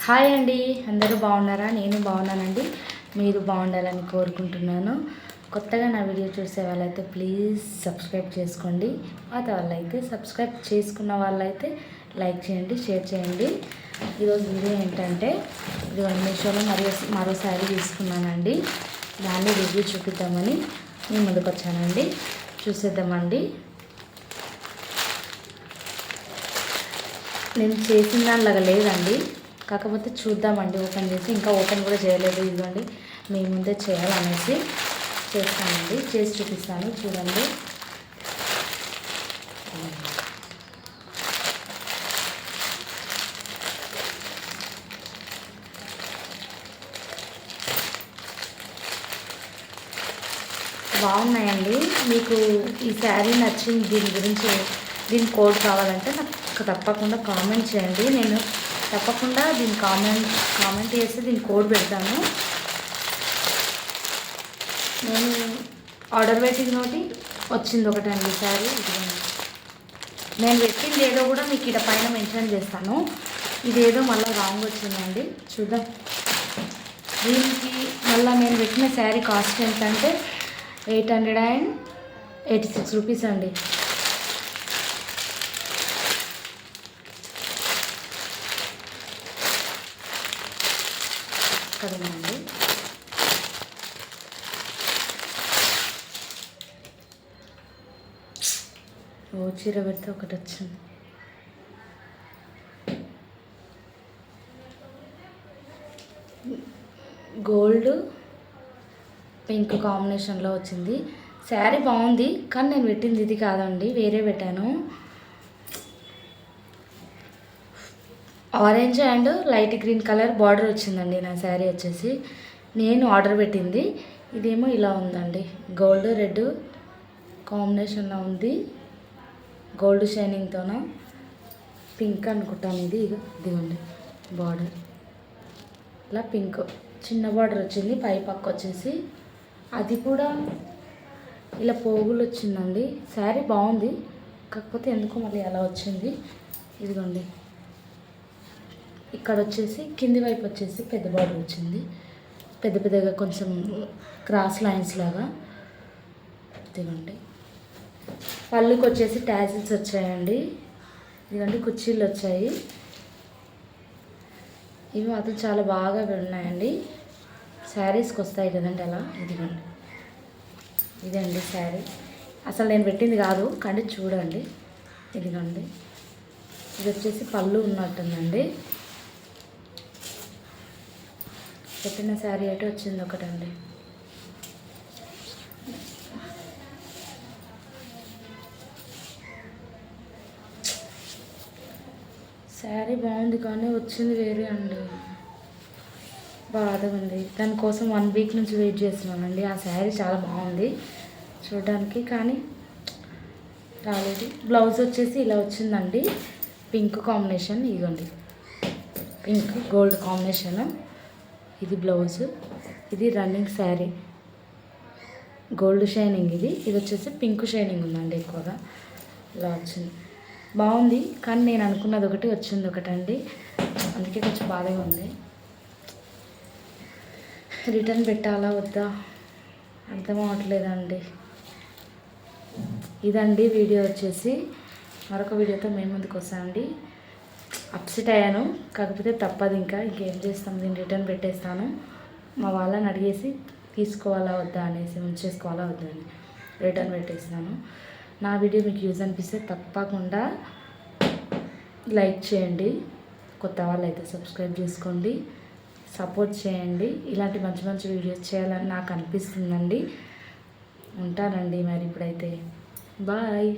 Hi అండి, అందరూ బాగున్నారా? నేను బాగున్నానండి. మీరు బాగుండాలని కోరుకుంటున్నాను. కొత్తగా నా వీడియో చూసే వాళ్ళైతే ప్లీజ్ సబ్స్క్రైబ్ చేసుకోండి. పాత వాళ్ళైతే సబ్స్క్రైబ్ చేసుకున్న వాళ్ళైతే లైక్ చేయండి, షేర్ చేయండి. ఈరోజు వీడియో ఏంటంటే ఇది మీషోలో మరో శారీ తీసుకున్నానండి. దాన్ని రివ్యూ చూపిద్దామని నేను ముందుకు వచ్చానండి. చూసేద్దామండి. నేను చేసిన దానిలాగా లేదండి, కాకపోతే చూద్దామండి. ఓపెన్ చేసి ఇంకా ఓపెన్ కూడా చేయలేదు. ఇదిగోండి మీ ముందే చేయాలనేసి చేస్తానండి. చేసి చూపిస్తాను, చూడండి. బాగున్నాయండి. మీకు ఈ శారీ నచ్చింది, దీని కోడ్ కావాలంటే నాకు తప్పకుండా కామెంట్ చేయండి. నేను తప్పకుండా దీన్ని కామెంట్ చేసి దీని కోడ్ పెడతాను. నేను ఆర్డర్ పెట్టింది ఒకటి వచ్చింది ఒకటండి శారీ. ఇదిగోండి, నేను పెట్టింది ఏదో కూడా మీకు ఇక్కడ పైన మెన్షన్ చేస్తాను. ఇదేదో మళ్ళీ రాంగ్ వచ్చిందండి, చూద్దాం. దీనికి మళ్ళీ నేను పెట్టిన శారీ కాస్ట్ ఎంతంటే 886 రూపీస్ అండి. కదండి, ఓ చీర పెడితే ఒకటి వచ్చింది. గోల్డ్ పింక్ కాంబినేషన్లో వచ్చింది. శారీ బాగుంది, కానీ నేను పెట్టింది ఇది కాదండి, వేరే పెట్టాను. Orange and light green colour border వచ్చిందండి నా శారీ వచ్చేసి. నేను ఆర్డర్ పెట్టింది ఇదేమో ఇలా ఉందండి, గోల్డ్ రెడ్ కాంబినేషన్లో ఉంది. గోల్డ్ షైనింగ్తోన పింక్ అనుకుంటాను. ఇదిగోండి బార్డర్ ఇలా పింక్ చిన్న బార్డర్ వచ్చింది. పై పక్క వచ్చేసి అది కూడా ఇలా పోగులు వచ్చిందండి. శారీ బాగుంది, కాకపోతే ఎందుకు మళ్ళీ అలా వచ్చింది. ఇదిగోండి, ఇక్కడ వచ్చేసి కింది వైపు వచ్చేసి పెద్ద బార్డర్ వచ్చింది, పెద్దగా కొంచెం క్రాస్ లైన్స్ లాగా. ఇదిగోండి, పళ్ళుకి వచ్చేసి ట్యాజిల్స్ వచ్చాయండి. ఇదిగోండి, కుర్చీలు వచ్చాయి. ఇవి మాత్రం చాలా బాగా ఉన్నాయండి. శారీస్కి వస్తాయి కదండి అలా. ఇదిగోండి, ఇదండి శారీ. అసలు నేను పెట్టింది కాదు, కానీ చూడండి. ఇదిగోండి, ఇది వచ్చేసి పళ్ళు ఉన్నట్టుందండి. పెట్టిన శారీ అయితే వచ్చింది ఒకటండి. శారీ బాగుంది, కానీ వచ్చింది వేరే అండి. బాధగా ఉంది. దానికోసం 1 వీక్ నుంచి వెయిట్ చేస్తున్నానండి. ఆ శారీ చాలా బాగుంది చూడడానికి, కానీ రాలేదు. బ్లౌజ్ వచ్చేసి ఇలా వచ్చిందండి, పింక్ కాంబినేషన్. ఇదిగోండి, పింక్ గోల్డ్ కాంబినేషన్. ఇది బ్లౌజ్, ఇది రన్నింగ్ శారీ, గోల్డ్ షైనింగ్. ఇది వచ్చేసి పింక్ షైనింగ్ ఉందండి ఎక్కువగా. ఇలా వచ్చింది, బాగుంది, కానీ నేను అనుకున్నది ఒకటి వచ్చింది ఒకటండి. అందుకే కొంచెం బాధగా ఉంది. రిటర్న్ పెట్టాలా వద్దా అర్థం అవ్వట్లేదండి. ఇదండి వీడియో వచ్చేసి. మరొక వీడియోతో మేము ముందుకు వస్తానండి. అప్సెట్ అయ్యాను, కాకపోతే తప్పదు. ఇంకేం చేస్తాం, దీన్ని రిటర్న్ పెట్టేస్తాను. మా వాళ్ళని అడిగేసి తీసుకోవాలా వద్దా అనేసి, ఉంచేసుకోవాలా వద్దా అని రిటర్న్ పెట్టేస్తాను. నా వీడియో మీకు యూజ్ అనిపిస్తే తప్పకుండా లైక్ చేయండి. కొత్త వాళ్ళు అయితే సబ్స్క్రైబ్ చేసుకోండి, సపోర్ట్ చేయండి. ఇలాంటి మంచి మంచి వీడియోస్ చేయాలని నాకు అనిపిస్తుందండి. ఉంటానండి మరి ఇప్పుడైతే. బాయ్.